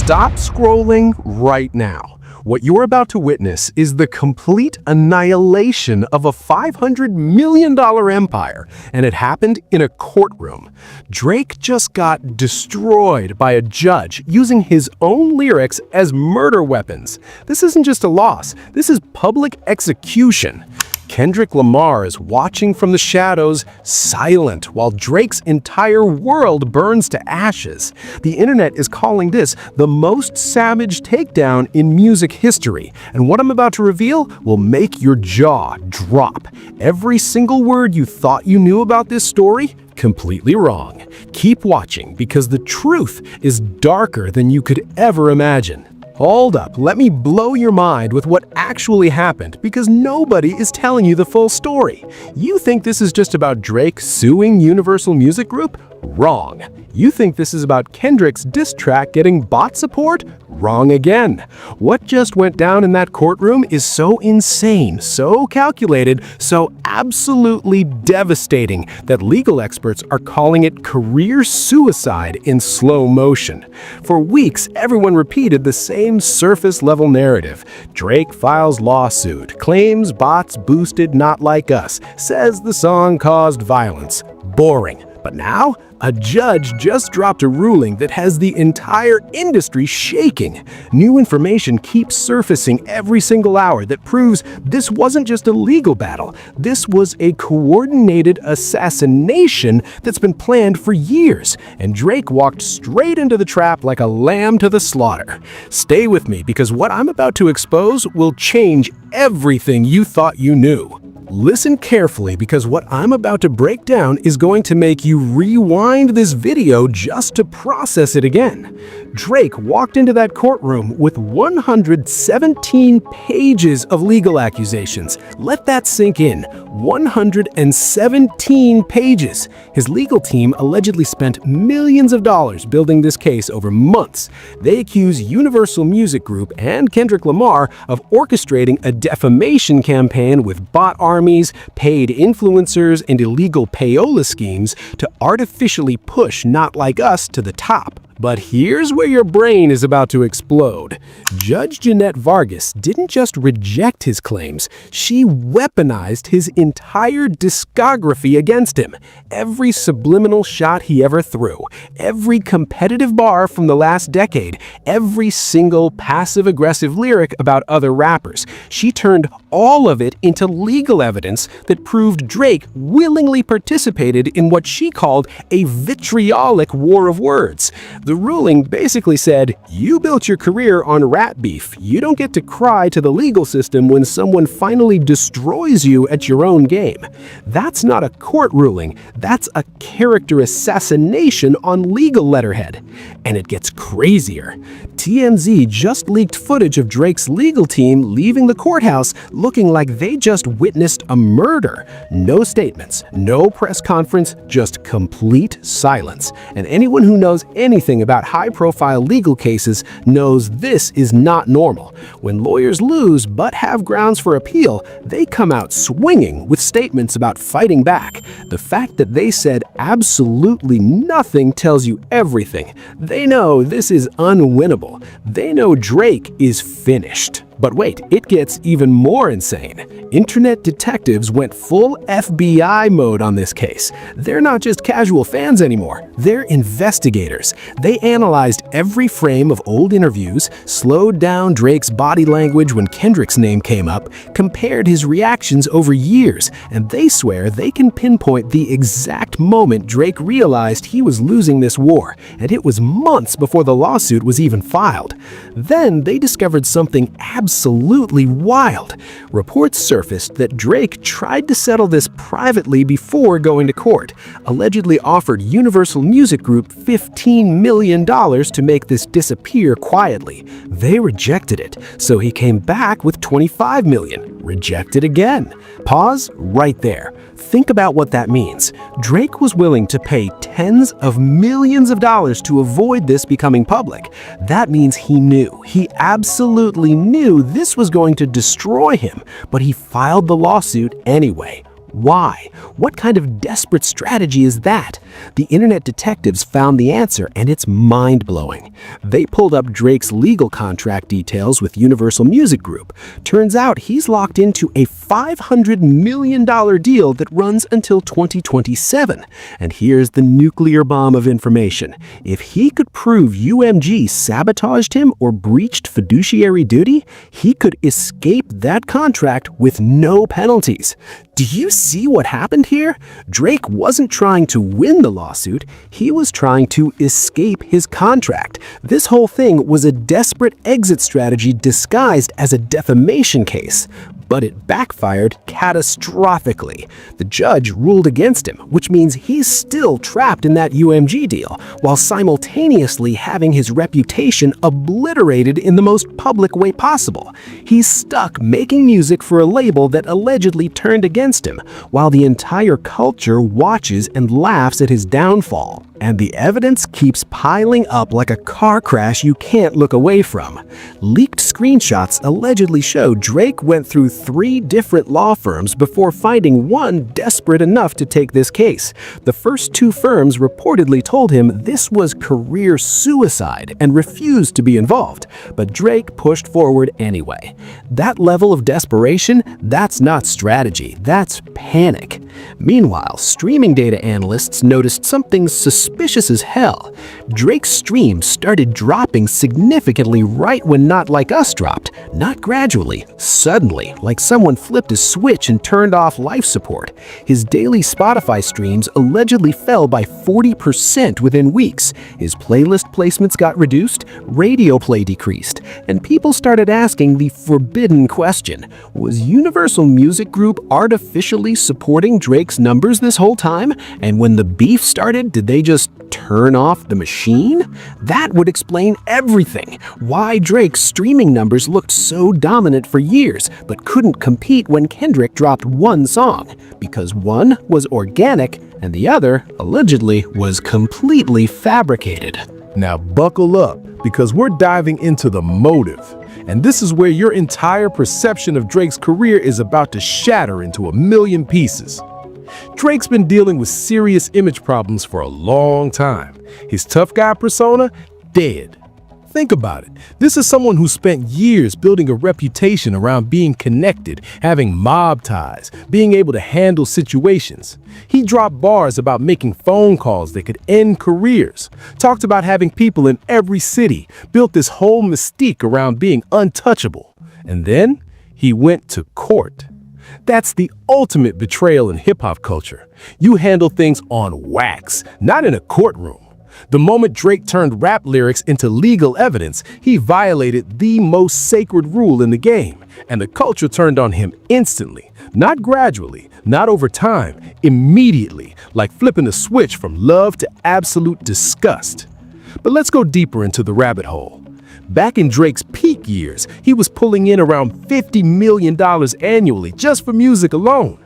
Stop scrolling right now. What you're about to witness is the complete annihilation of a $500 million empire, and it happened in a courtroom. Drake just got destroyed by a judge using his own lyrics as murder weapons. This isn't just a loss, this is public execution. Kendrick Lamar is watching from the shadows, silent, while Drake's entire world burns to ashes. The internet is calling this the most savage takedown in music history, and what I'm about to reveal will make your jaw drop. Every single word you thought you knew about this story, completely wrong. Keep watching, because the truth is darker than you could ever imagine. Hold up, let me blow your mind with what actually happened, because nobody is telling you the full story. You think this is just about Drake suing Universal Music Group? Wrong. You think this is about Kendrick's diss track getting bot support? Wrong again. What just went down in that courtroom is so insane, so calculated, so absolutely devastating that legal experts are calling it career suicide in slow motion. For weeks, everyone repeated the same surface-level narrative. Drake files lawsuit, claims bots boosted Not Like Us, says the song caused violence. Boring. But now, a judge just dropped a ruling that has the entire industry shaking. New information keeps surfacing every single hour that proves this wasn't just a legal battle. This was a coordinated assassination that's been planned for years, and Drake walked straight into the trap like a lamb to the slaughter. Stay with me, because what I'm about to expose will change everything you thought you knew. Listen carefully, because what I'm about to break down is going to make you rewind this video just to process it again. Drake walked into that courtroom with 117 pages of legal accusations. Let that sink in. 117 pages. His legal team allegedly spent millions of dollars building this case over months. They accuse Universal Music Group and Kendrick Lamar of orchestrating a defamation campaign with bot armies, paid influencers, and illegal payola schemes to artificially push Not Like Us to the top. But here's where your brain is about to explode. Judge Jeanette Vargas didn't just reject his claims, she weaponized his entire discography against him. Every subliminal shot he ever threw, every competitive bar from the last decade, every single passive-aggressive lyric about other rappers. She turned all of it into legal evidence that proved Drake willingly participated in what she called a vitriolic war of words. The ruling basically said, you built your career on rap beef. You don't get to cry to the legal system when someone finally destroys you at your own game. That's not a court ruling. That's a character assassination on legal letterhead. And it gets crazier. TMZ just leaked footage of Drake's legal team leaving the courthouse looking like they just witnessed a murder. No statements, no press conference, just complete silence. And anyone who knows anything about high-profile legal cases knows this is not normal. When lawyers lose but have grounds for appeal, they come out swinging with statements about fighting back. The fact that they said absolutely nothing tells you everything. They know this is unwinnable. They know Drake is finished. But wait, it gets even more insane. Internet detectives went full FBI mode on this case. They're not just casual fans anymore, they're investigators. They analyzed every frame of old interviews, slowed down Drake's body language when Kendrick's name came up, compared his reactions over years, and they swear they can pinpoint the exact moment Drake realized he was losing this war, and it was months before the lawsuit was even filed. Then they discovered something absolutely wild. Reports surfaced that Drake tried to settle this privately before going to court, allegedly offered Universal Music Group $15 million to make this disappear quietly. They rejected it, so he came back with $25 million. Rejected again. Pause right there. Think about what that means. Drake was willing to pay tens of millions of dollars to avoid this becoming public. That means he knew. He absolutely knew this was going to destroy him, but he filed the lawsuit anyway. Why? What kind of desperate strategy is that? The internet detectives found the answer, and it's mind-blowing. They pulled up Drake's legal contract details with Universal Music Group. Turns out he's locked into a $500 million deal that runs until 2027. And here's the nuclear bomb of information. If he could prove UMG sabotaged him or breached fiduciary duty, he could escape that contract with no penalties. Do you see what happened here? Drake wasn't trying to win the lawsuit, he was trying to escape his contract. This whole thing was a desperate exit strategy disguised as a defamation case. But it backfired catastrophically. The judge ruled against him, which means he's still trapped in that UMG deal, while simultaneously having his reputation obliterated in the most public way possible. He's stuck making music for a label that allegedly turned against him, while the entire culture watches and laughs at his downfall. And the evidence keeps piling up like a car crash you can't look away from. Leaked screenshots allegedly show Drake went through 3 different law firms before finding one desperate enough to take this case. The first 2 firms reportedly told him this was career suicide and refused to be involved, but Drake pushed forward anyway. That level of desperation, that's not strategy, that's panic. Meanwhile, streaming data analysts noticed something suspicious as hell. Drake's streams started dropping significantly right when Not Like Us dropped. Not gradually, suddenly, like someone flipped a switch and turned off life support. His daily Spotify streams allegedly fell by 40% within weeks. His playlist placements got reduced, radio play decreased, and people started asking the forbidden question: was Universal Music Group artificially supporting Drake's numbers this whole time? And when the beef started, did they just turn off the machine? That would explain everything. Why Drake's streaming numbers looked so dominant for years, but couldn't compete when Kendrick dropped one song. Because one was organic, and the other, allegedly, was completely fabricated. Now buckle up, because we're diving into the motive. And this is where your entire perception of Drake's career is about to shatter into a million pieces. Drake's been dealing with serious image problems for a long time. His tough guy persona, dead. Think about it. This is someone who spent years building a reputation around being connected, having mob ties, being able to handle situations. He dropped bars about making phone calls that could end careers, talked about having people in every city, built this whole mystique around being untouchable. And then he went to court. That's the ultimate betrayal in hip-hop culture. You handle things on wax, not in a courtroom. The moment Drake turned rap lyrics into legal evidence, he violated the most sacred rule in the game, and the culture turned on him instantly. Not gradually, not over time, immediately, like flipping a switch from love to absolute disgust. But let's go deeper into the rabbit hole. Back in Drake's peak years, he was pulling in around $50 million annually just for music alone.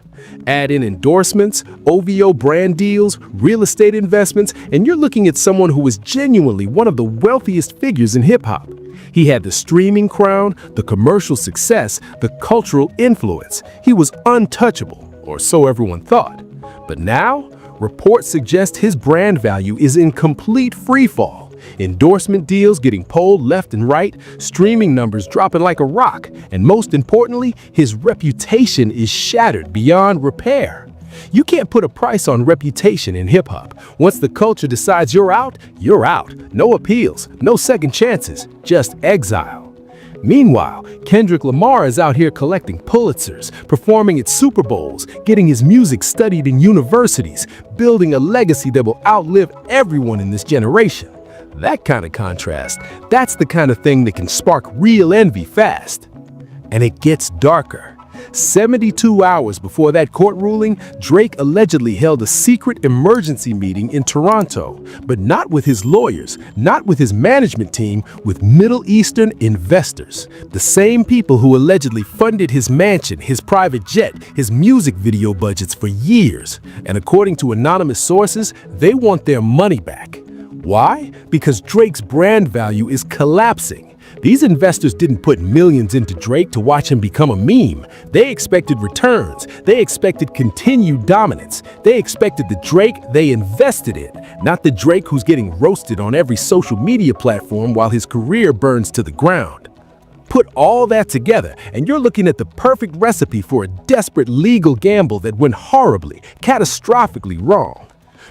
Add in endorsements, OVO brand deals, real estate investments, and you're looking at someone who was genuinely one of the wealthiest figures in hip-hop. He had the streaming crown, the commercial success, the cultural influence. He was untouchable, or so everyone thought. But now, reports suggest his brand value is in complete freefall. Endorsement deals getting pulled left and right, streaming numbers dropping like a rock, and most importantly, his reputation is shattered beyond repair. You can't put a price on reputation in hip-hop. Once the culture decides you're out, you're out. No appeals, no second chances, just exile. Meanwhile, Kendrick Lamar is out here collecting Pulitzers, performing at Super Bowls, getting his music studied in universities, building a legacy that will outlive everyone in this generation. That kind of contrast, that's the kind of thing that can spark real envy fast. And it gets darker. 72 hours before that court ruling, Drake allegedly held a secret emergency meeting in Toronto, but not with his lawyers, not with his management team, with Middle Eastern investors. The same people who allegedly funded his mansion, his private jet, his music video budgets for years. And according to anonymous sources, they want their money back. Why? Because Drake's brand value is collapsing. These investors didn't put millions into Drake to watch him become a meme. They expected returns. They expected continued dominance. They expected the Drake they invested in, not the Drake who's getting roasted on every social media platform while his career burns to the ground. Put all that together, and you're looking at the perfect recipe for a desperate legal gamble that went horribly, catastrophically wrong.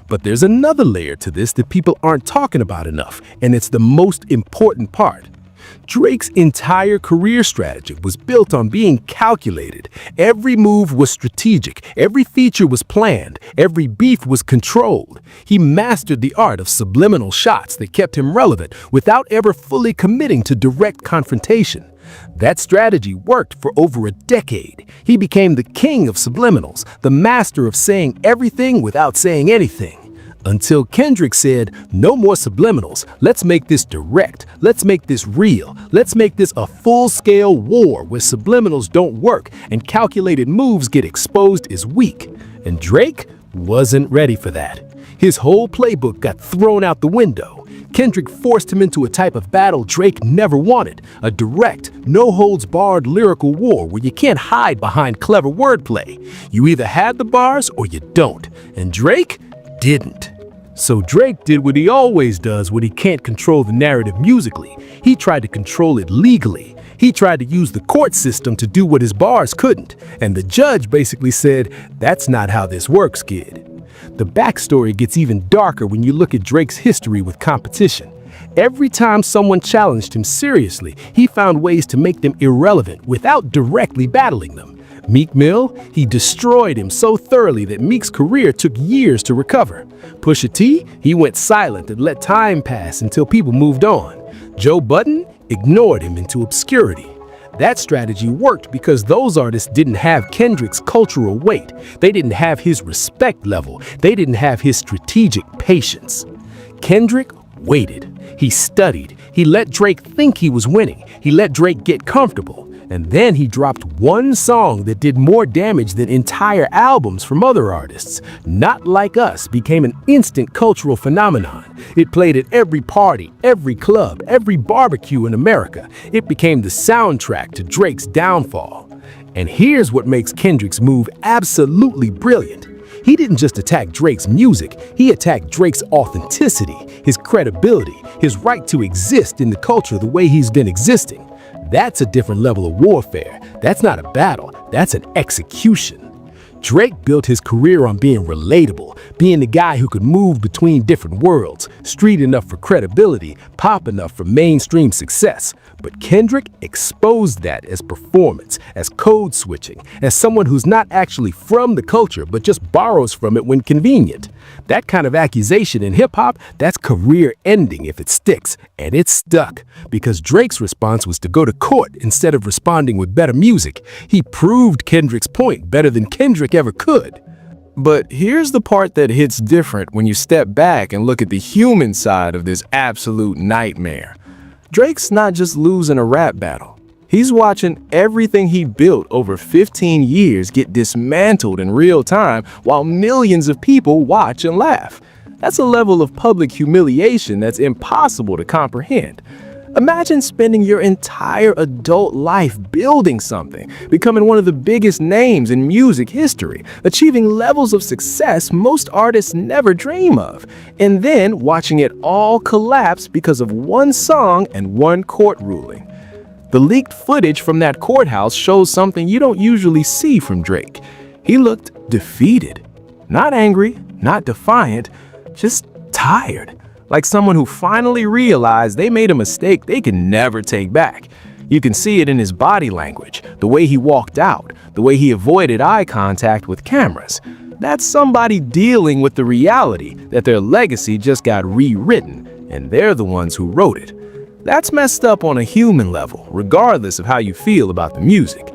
But there's another layer to this that people aren't talking about enough, and it's the most important part. Drake's entire career strategy was built on being calculated. Every move was strategic, every feature was planned, every beef was controlled. He mastered the art of subliminal shots that kept him relevant without ever fully committing to direct confrontation. That strategy worked for over a decade. He became the king of subliminals, the master of saying everything without saying anything. Until Kendrick said, no more subliminals, let's make this direct, let's make this real, let's make this a full-scale war where subliminals don't work and calculated moves get exposed as weak. And Drake wasn't ready for that. His whole playbook got thrown out the window. Kendrick forced him into a type of battle Drake never wanted, a direct, no-holds-barred lyrical war where you can't hide behind clever wordplay. You either had the bars or you don't, and Drake didn't. So Drake did what he always does when he can't control the narrative musically. He tried to control it legally. He tried to use the court system to do what his bars couldn't, and the judge basically said, "That's not how this works, kid." The backstory gets even darker when you look at Drake's history with competition. Every time someone challenged him seriously, he found ways to make them irrelevant without directly battling them. Meek Mill, he destroyed him so thoroughly that Meek's career took years to recover. Pusha T, he went silent and let time pass until people moved on. Joe Budden ignored him into obscurity. That strategy worked because those artists didn't have Kendrick's cultural weight. They didn't have his respect level. They didn't have his strategic patience. Kendrick waited. He studied. He let Drake think he was winning. He let Drake get comfortable. And then he dropped one song that did more damage than entire albums from other artists. Not Like Us became an instant cultural phenomenon. It played at every party, every club, every barbecue in America. It became the soundtrack to Drake's downfall. And here's what makes Kendrick's move absolutely brilliant. He didn't just attack Drake's music, he attacked Drake's authenticity, his credibility, his right to exist in the culture the way he's been existing. That's a different level of warfare. That's not a battle, that's an execution. Drake built his career on being relatable, being the guy who could move between different worlds, street enough for credibility, pop enough for mainstream success. But Kendrick exposed that as performance, as code switching, as someone who's not actually from the culture but just borrows from it when convenient. That kind of accusation in hip-hop, that's career-ending if it sticks, and it stuck. Because Drake's response was to go to court instead of responding with better music. He proved Kendrick's point better than Kendrick ever could. But here's the part that hits different when you step back and look at the human side of this absolute nightmare. Drake's not just losing a rap battle. He's watching everything he built over 15 years get dismantled in real time while millions of people watch and laugh. That's a level of public humiliation that's impossible to comprehend. Imagine spending your entire adult life building something, becoming one of the biggest names in music history, achieving levels of success most artists never dream of, and then watching it all collapse because of one song and one court ruling. The leaked footage from that courthouse shows something you don't usually see from Drake. He looked defeated. Not angry, not defiant, just tired. Like someone who finally realized they made a mistake they can never take back. You can see it in his body language, the way he walked out, the way he avoided eye contact with cameras. That's somebody dealing with the reality that their legacy just got rewritten, and they're the ones who wrote it. That's messed up on a human level, regardless of how you feel about the music.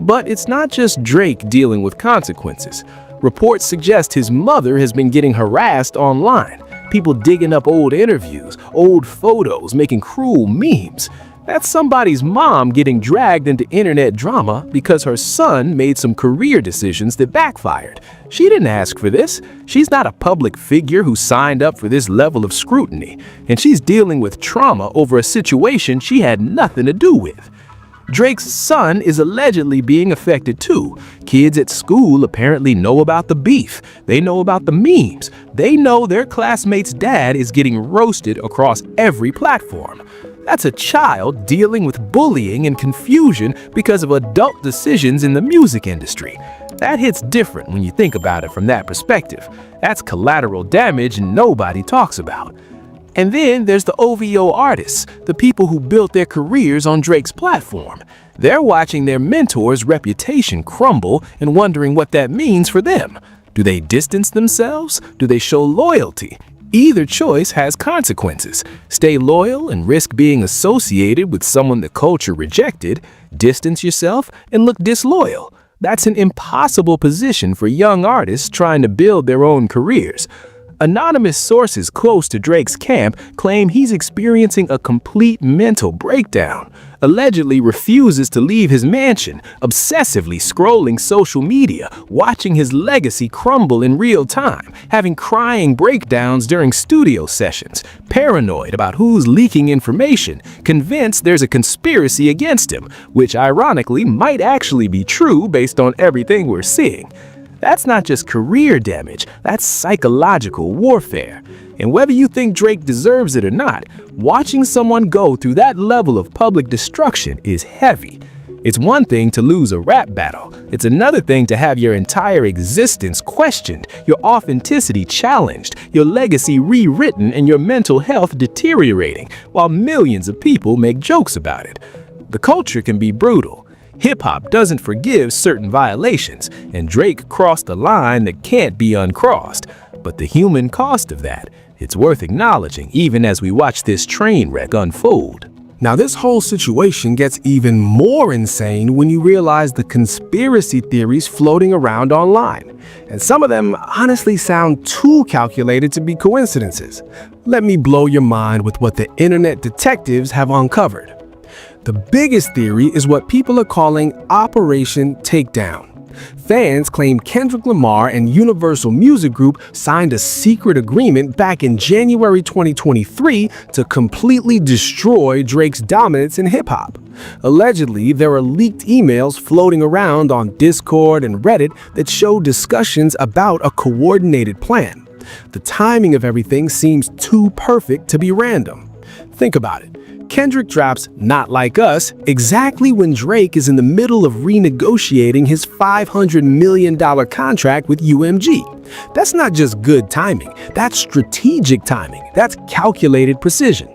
But it's not just Drake dealing with consequences. Reports suggest his mother has been getting harassed online. People digging up old interviews, old photos, making cruel memes. That's somebody's mom getting dragged into internet drama because her son made some career decisions that backfired. She didn't ask for this. She's not a public figure who signed up for this level of scrutiny, and she's dealing with trauma over a situation she had nothing to do with. Drake's son is allegedly being affected too. Kids at school apparently know about the beef. They know about the memes. They know their classmate's dad is getting roasted across every platform. That's a child dealing with bullying and confusion because of adult decisions in the music industry. That hits different when you think about it from that perspective. That's collateral damage nobody talks about. And then there's the OVO artists, the people who built their careers on Drake's platform. They're watching their mentor's reputation crumble and wondering what that means for them. Do they distance themselves? Do they show loyalty? Either choice has consequences. Stay loyal and risk being associated with someone the culture rejected. Distance yourself and look disloyal. That's an impossible position for young artists trying to build their own careers. Anonymous sources close to Drake's camp claim he's experiencing a complete mental breakdown, allegedly refuses to leave his mansion, obsessively scrolling social media, watching his legacy crumble in real time, having crying breakdowns during studio sessions, paranoid about who's leaking information, convinced there's a conspiracy against him, which ironically might actually be true based on everything we're seeing. That's not just career damage, that's psychological warfare. And whether you think Drake deserves it or not, watching someone go through that level of public destruction is heavy. It's one thing to lose a rap battle. It's another thing to have your entire existence questioned, your authenticity challenged, your legacy rewritten, and your mental health deteriorating, while millions of people make jokes about it. The culture can be brutal. Hip-hop doesn't forgive certain violations, and Drake crossed a line that can't be uncrossed. But the human cost of that, it's worth acknowledging even as we watch this train wreck unfold. Now, this whole situation gets even more insane when you realize the conspiracy theories floating around online. And some of them honestly sound too calculated to be coincidences. Let me blow your mind with what the internet detectives have uncovered. The biggest theory is what people are calling Operation Takedown. Fans claim Kendrick Lamar and Universal Music Group signed a secret agreement back in January 2023 to completely destroy Drake's dominance in hip-hop. Allegedly, there are leaked emails floating around on Discord and Reddit that show discussions about a coordinated plan. The timing of everything seems too perfect to be random. Think about it. Kendrick drops Not Like Us exactly when Drake is in the middle of renegotiating his $500 million contract with UMG. That's not just good timing, that's strategic timing, that's calculated precision.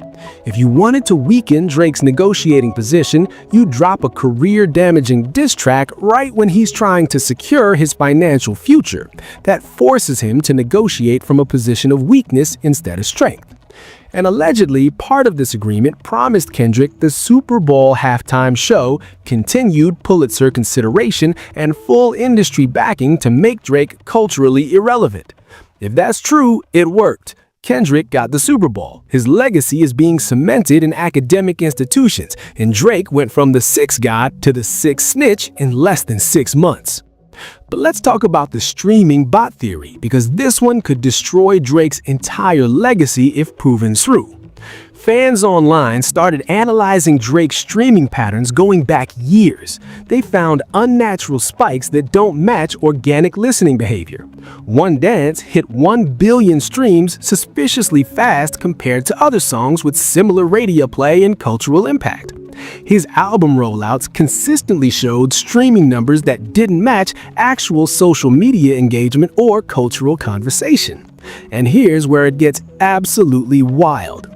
If you wanted to weaken Drake's negotiating position, you drop a career-damaging diss track right when he's trying to secure his financial future. That forces him to negotiate from a position of weakness instead of strength. And allegedly, part of this agreement promised Kendrick the Super Bowl halftime show, continued Pulitzer consideration, and full industry backing to make Drake culturally irrelevant. If that's true, it worked. Kendrick got the Super Bowl. His legacy is being cemented in academic institutions, and Drake went from the sixth god to the sixth snitch in less than 6 months. But let's talk about the streaming bot theory, because this one could destroy Drake's entire legacy if proven true. Fans online started analyzing Drake's streaming patterns going back years. They found unnatural spikes that don't match organic listening behavior. One Dance hit 1 billion streams suspiciously fast compared to other songs with similar radio play and cultural impact. His album rollouts consistently showed streaming numbers that didn't match actual social media engagement or cultural conversation. And here's where it gets absolutely wild.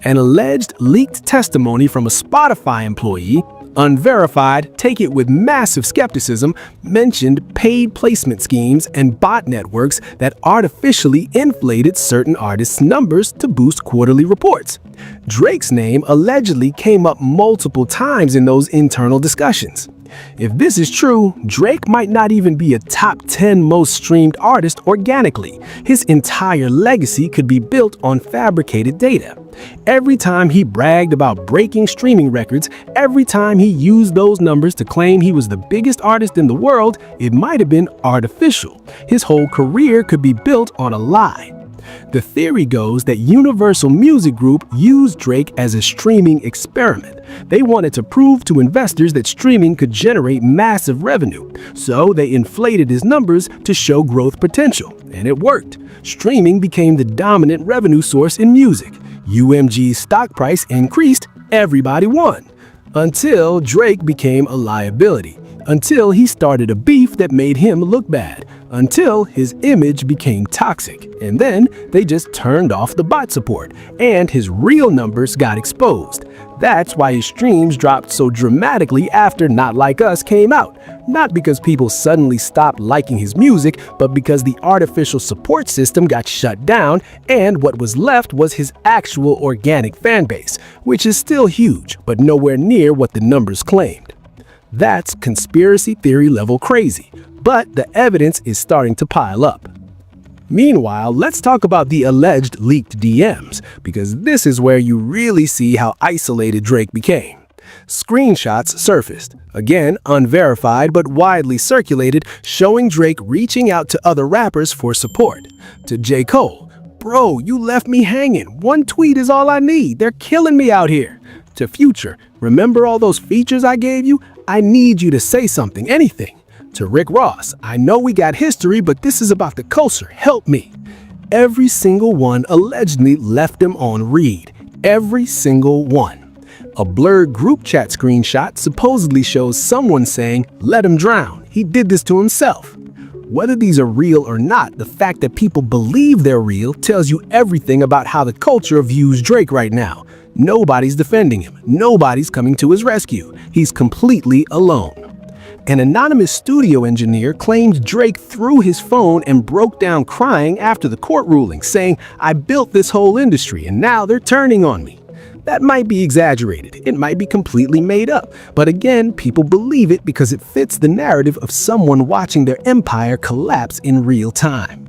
An alleged leaked testimony from a Spotify employee, unverified, take it with massive skepticism, mentioned paid placement schemes and bot networks that artificially inflated certain artists' numbers to boost quarterly reports. Drake's name allegedly came up multiple times in those internal discussions. If this is true, Drake might not even be a top 10 most streamed artist organically. His entire legacy could be built on fabricated data. Every time he bragged about breaking streaming records, every time he used those numbers to claim he was the biggest artist in the world, it might have been artificial. His whole career could be built on a lie. The theory goes that Universal Music Group used Drake as a streaming experiment. They wanted to prove to investors that streaming could generate massive revenue, so they inflated his numbers to show growth potential. And it worked. Streaming became the dominant revenue source in music. UMG's stock price increased, everybody won. Until Drake became a liability. Until he started a beef that made him look bad. Until his image became toxic. And then they just turned off the bot support, and his real numbers got exposed. That's why his streams dropped so dramatically after Not Like Us came out. Not because people suddenly stopped liking his music, but because the artificial support system got shut down, and what was left was his actual organic fan base, which is still huge, but nowhere near what the numbers claimed. That's conspiracy theory level crazy, but the evidence is starting to pile up. Meanwhile, let's talk about the alleged leaked DMs, because this is where you really see how isolated Drake became. Screenshots surfaced, again unverified but widely circulated, showing Drake reaching out to other rappers for support. To J. Cole, "Bro, you left me hanging. One tweet is all I need. They're killing me out here." To Future, "Remember all those features I gave you? I need you to say something, anything." To Rick Ross, "I know we got history, but this is about the culture. Help me." Every single one allegedly left him on read. Every single one. A blurred group chat screenshot supposedly shows someone saying, "Let him drown. He did this to himself." Whether these are real or not, the fact that people believe they're real tells you everything about how the culture views Drake right now. Nobody's defending him. Nobody's coming to his rescue. He's completely alone. An anonymous studio engineer claimed Drake threw his phone and broke down crying after the court ruling, saying, "I built this whole industry and now they're turning on me." That might be exaggerated. It might be completely made up. But again, people believe it because it fits the narrative of someone watching their empire collapse in real time.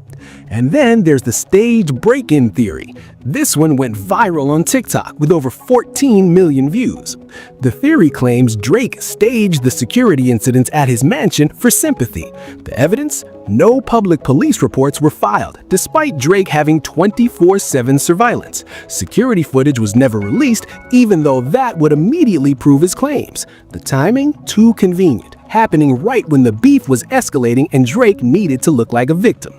And then there's the stage break-in theory. This one went viral on TikTok with over 14 million views. The theory claims Drake staged the security incidents at his mansion for sympathy. The evidence? No public police reports were filed, despite Drake having 24/7 surveillance. Security footage was never released, even though that would immediately prove his claims. The timing? Too convenient, happening right when the beef was escalating and Drake needed to look like a victim.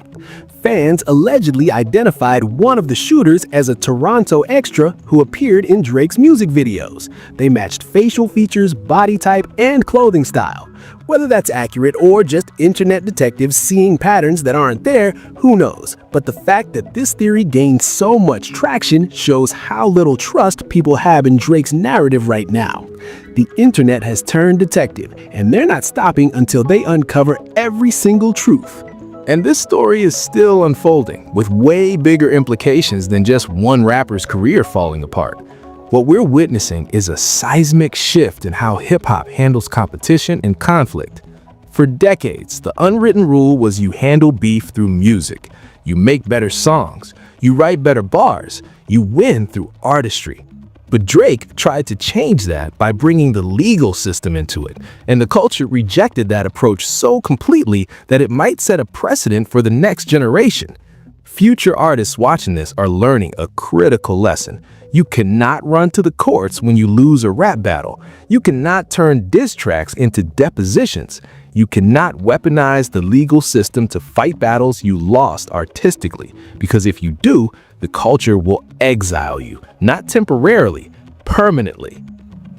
Fans allegedly identified one of the shooters as a Toronto extra who appeared in Drake's music videos. They matched facial features, body type, and clothing style. Whether that's accurate or just internet detectives seeing patterns that aren't there, who knows? But the fact that this theory gained so much traction shows how little trust people have in Drake's narrative right now. The internet has turned detective, and they're not stopping until they uncover every single truth. And this story is still unfolding, with way bigger implications than just one rapper's career falling apart. What we're witnessing is a seismic shift in how hip-hop handles competition and conflict. For decades, the unwritten rule was you handle beef through music. You make better songs. You write better bars. You win through artistry. But Drake tried to change that by bringing the legal system into it, and the culture rejected that approach so completely that it might set a precedent for the next generation. Future artists watching this are learning a critical lesson. You cannot run to the courts when you lose a rap battle. You cannot turn diss tracks into depositions. You cannot weaponize the legal system to fight battles you lost artistically, because if you do, the culture will exile you, not temporarily, permanently.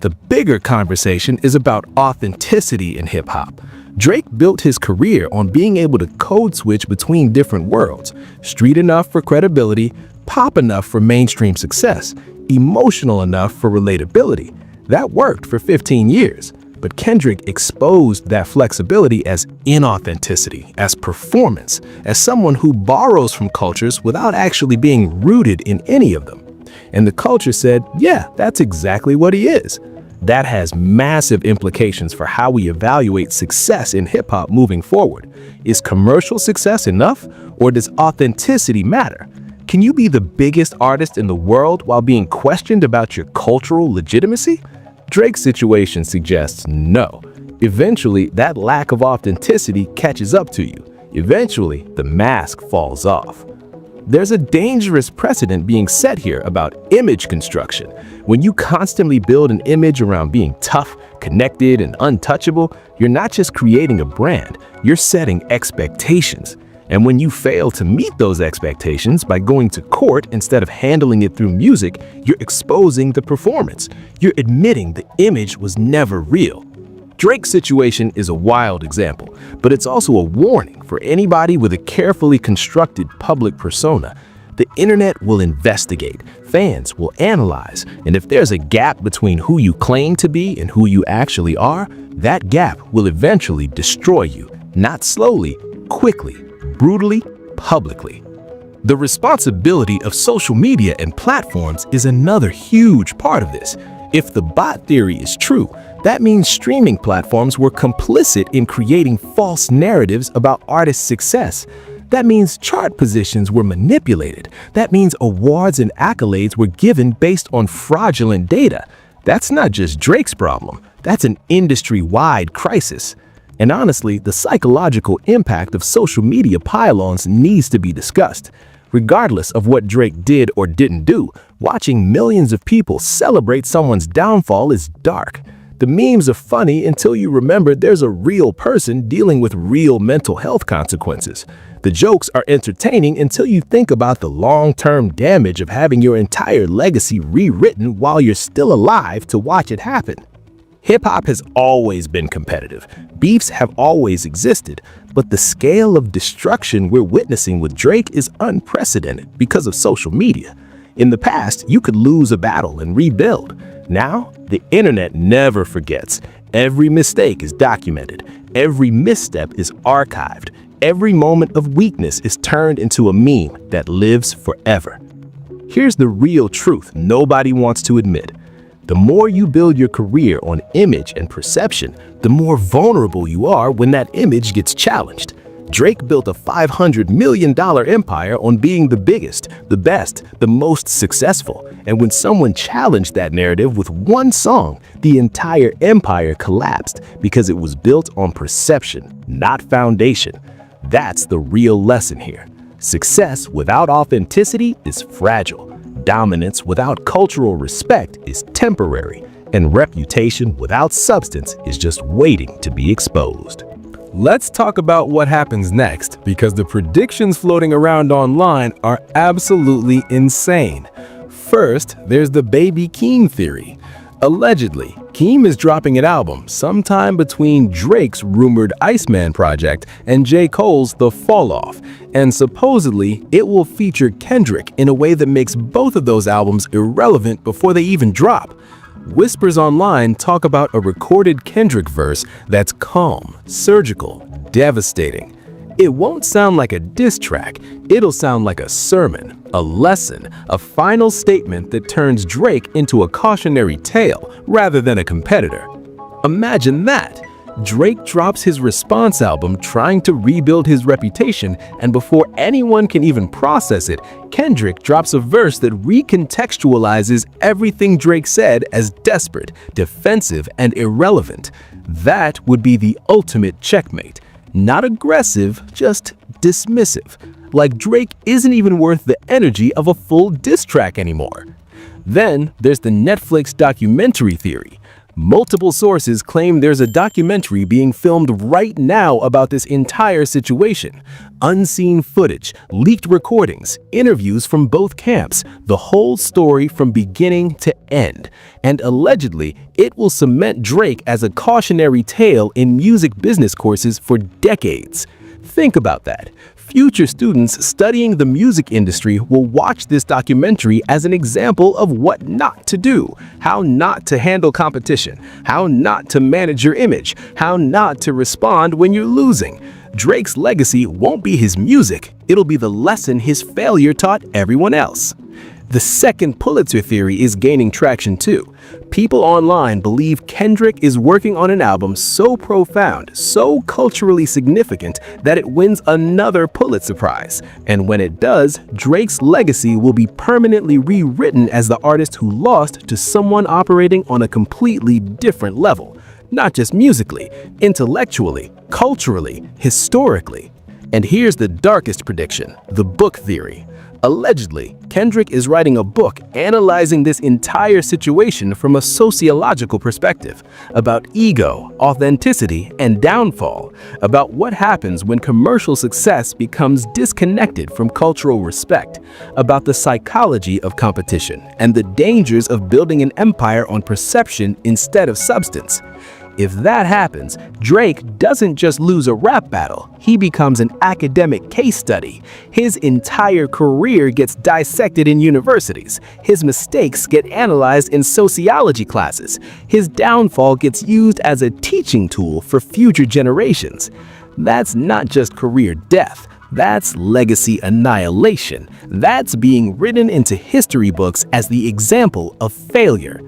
The bigger conversation is about authenticity in hip-hop. Drake built his career on being able to code switch between different worlds, street enough for credibility, pop enough for mainstream success, emotional enough for relatability. That worked for 15 years. But Kendrick exposed that flexibility as inauthenticity, as performance, as someone who borrows from cultures without actually being rooted in any of them. And the culture said, yeah, that's exactly what he is. That has massive implications for how we evaluate success in hip-hop moving forward. Is commercial success enough, or does authenticity matter? Can you be the biggest artist in the world while being questioned about your cultural legitimacy? Drake's situation suggests no. Eventually, that lack of authenticity catches up to you. Eventually, the mask falls off. There's a dangerous precedent being set here about image construction. When you constantly build an image around being tough, connected, and untouchable, you're not just creating a brand, you're setting expectations. And when you fail to meet those expectations by going to court instead of handling it through music, you're exposing the performance. You're admitting the image was never real. Drake's situation is a wild example, but it's also a warning for anybody with a carefully constructed public persona. The internet will investigate, fans will analyze, and if there's a gap between who you claim to be and who you actually are, that gap will eventually destroy you, not slowly, quickly, brutally, publicly. The responsibility of social media and platforms is another huge part of this. If the bot theory is true, that means streaming platforms were complicit in creating false narratives about artists' success. That means chart positions were manipulated. That means awards and accolades were given based on fraudulent data. That's not just Drake's problem. That's an industry-wide crisis. And honestly, the psychological impact of social media pylons needs to be discussed. Regardless of what Drake did or didn't do, watching millions of people celebrate someone's downfall is dark. The memes are funny until you remember there's a real person dealing with real mental health consequences. The jokes are entertaining until you think about the long-term damage of having your entire legacy rewritten while you're still alive to watch it happen. Hip-hop has always been competitive. Beefs have always existed, but the scale of destruction we're witnessing with Drake is unprecedented because of social media. In the past, you could lose a battle and rebuild. Now, the internet never forgets. Every mistake is documented. Every misstep is archived. Every moment of weakness is turned into a meme that lives forever. Here's the real truth nobody wants to admit. The more you build your career on image and perception, the more vulnerable you are when that image gets challenged. Drake built a $500 million empire on being the biggest, the best, the most successful. And when someone challenged that narrative with one song, the entire empire collapsed because it was built on perception, not foundation. That's the real lesson here. Success without authenticity is fragile. Dominance without cultural respect is temporary, and reputation without substance is just waiting to be exposed. Let's talk about what happens next, because the predictions floating around online are absolutely insane. First, there's the Baby Keem theory. Allegedly, Keem is dropping an album sometime between Drake's rumored Iceman project and J. Cole's The Fall Off, and supposedly it will feature Kendrick in a way that makes both of those albums irrelevant before they even drop. Whispers online talk about a recorded Kendrick verse that's calm, surgical, devastating. It won't sound like a diss track, it'll sound like a sermon, a lesson, a final statement that turns Drake into a cautionary tale rather than a competitor. Imagine that! Drake drops his Response album trying to rebuild his reputation, and before anyone can even process it, Kendrick drops a verse that recontextualizes everything Drake said as desperate, defensive, and irrelevant. That would be the ultimate checkmate. Not aggressive, just dismissive. Like Drake isn't even worth the energy of a full diss track anymore. Then there's the Netflix documentary theory. Multiple sources claim there's a documentary being filmed right now about this entire situation. Unseen footage, leaked recordings, interviews from both camps, the whole story from beginning to end. And allegedly, it will cement Drake as a cautionary tale in music business courses for decades. Think about that. Future students studying the music industry will watch this documentary as an example of what not to do, how not to handle competition, how not to manage your image, how not to respond when you're losing. Drake's legacy won't be his music, it'll be the lesson his failure taught everyone else. The second Pulitzer theory is gaining traction too. People online believe Kendrick is working on an album so profound, so culturally significant, that it wins another Pulitzer Prize. And when it does, Drake's legacy will be permanently rewritten as the artist who lost to someone operating on a completely different level. Not just musically, intellectually, culturally, historically. And here's the darkest prediction, the book theory. Allegedly, Kendrick is writing a book analyzing this entire situation from a sociological perspective, about ego, authenticity, and downfall, about what happens when commercial success becomes disconnected from cultural respect, about the psychology of competition, and the dangers of building an empire on perception instead of substance. If that happens, Drake doesn't just lose a rap battle, he becomes an academic case study. His entire career gets dissected in universities. His mistakes get analyzed in sociology classes. His downfall gets used as a teaching tool for future generations. That's not just career death. That's legacy annihilation. That's being written into history books as the example of failure.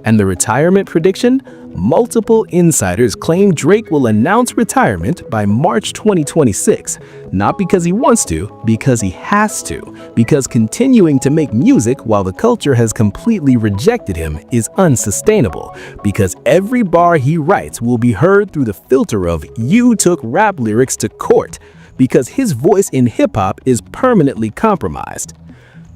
And the retirement prediction? Multiple insiders claim Drake will announce retirement by March 2026. Not because he wants to, because he has to. Because continuing to make music while the culture has completely rejected him is unsustainable. Because every bar he writes will be heard through the filter of "you took rap lyrics to court." Because his voice in hip-hop is permanently compromised.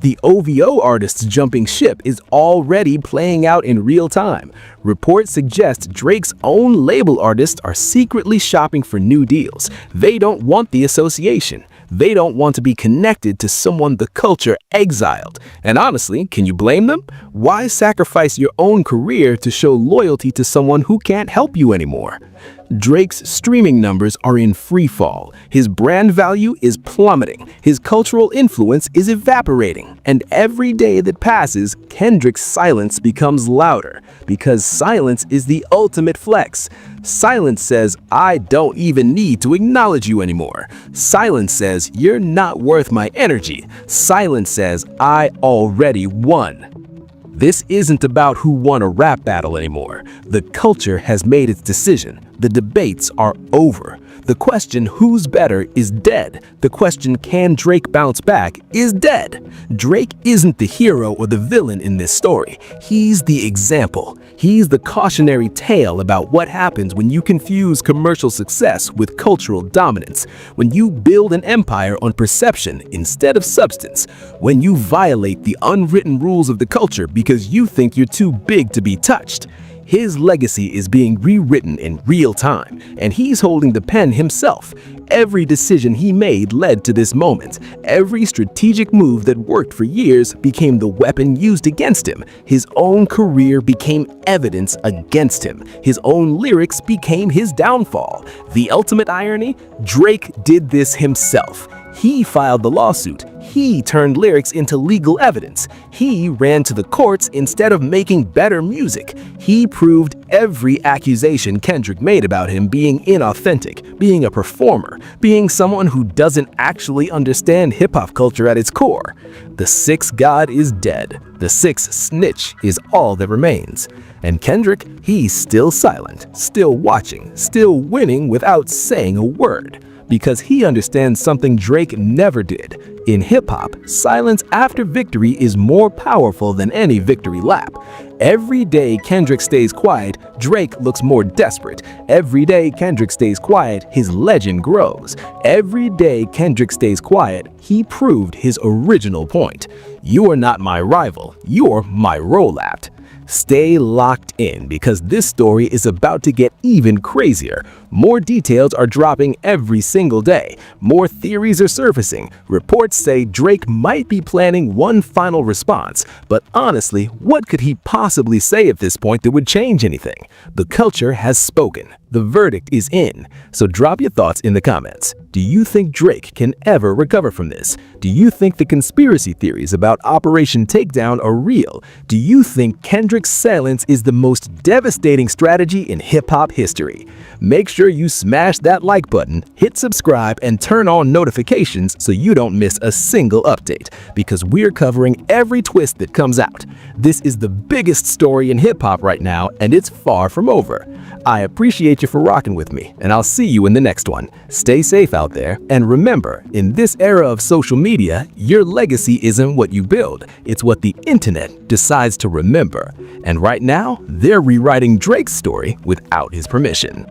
The OVO artist's jumping ship is already playing out in real time. Reports suggest Drake's own label artists are secretly shopping for new deals. They don't want the association. They don't want to be connected to someone the culture exiled. And honestly, can you blame them? Why sacrifice your own career to show loyalty to someone who can't help you anymore? Drake's streaming numbers are in free fall. His brand value is plummeting. His cultural influence is evaporating. And every day that passes, Kendrick's silence becomes louder. Because silence is the ultimate flex. Silence says, I don't even need to acknowledge you anymore. Silence says, you're not worth my energy. Silence says, I already won. This isn't about who won a rap battle anymore. The culture has made its decision. The debates are over. The question, who's better, is dead. The question, can Drake bounce back, is dead. Drake isn't the hero or the villain in this story. He's the example. He's the cautionary tale about what happens when you confuse commercial success with cultural dominance, when you build an empire on perception instead of substance, when you violate the unwritten rules of the culture because you think you're too big to be touched. His legacy is being rewritten in real time, and he's holding the pen himself. Every decision he made led to this moment. Every strategic move that worked for years became the weapon used against him. His own career became evidence against him. His own lyrics became his downfall. The ultimate irony? Drake did this himself. He filed the lawsuit. He turned lyrics into legal evidence. He ran to the courts instead of making better music. He proved every accusation Kendrick made about him being inauthentic, being a performer, being someone who doesn't actually understand hip-hop culture at its core. The sixth god is dead. The sixth snitch is all that remains. And Kendrick, he's still silent, still watching, still winning without saying a word. Because he understands something Drake never did. In hip-hop, silence after victory is more powerful than any victory lap. Every day Kendrick stays quiet, Drake looks more desperate. Every day Kendrick stays quiet, his legend grows. Every day Kendrick stays quiet, he proved his original point. You are not my rival, you're my role-apt. Stay locked in because this story is about to get even crazier. More details are dropping every single day. More theories are surfacing. Reports say Drake might be planning one final response. But honestly, what could he possibly say at this point that would change anything? The culture has spoken. The verdict is in. So drop your thoughts in the comments. Do you think Drake can ever recover from this? Do you think the conspiracy theories about Operation Takedown are real? Do you think Kendrick's silence is the most devastating strategy in hip-hop history? Make sure sure you smash that like button, hit subscribe, and turn on notifications so you don't miss a single update, because we're covering every twist that comes out. This is the biggest story in hip-hop right now, and it's far from over. I appreciate you for rocking with me, and I'll see you in the next one. Stay safe out there, and remember, in this era of social media, your legacy isn't what you build, it's what the internet decides to remember. And right now, they're rewriting Drake's story without his permission.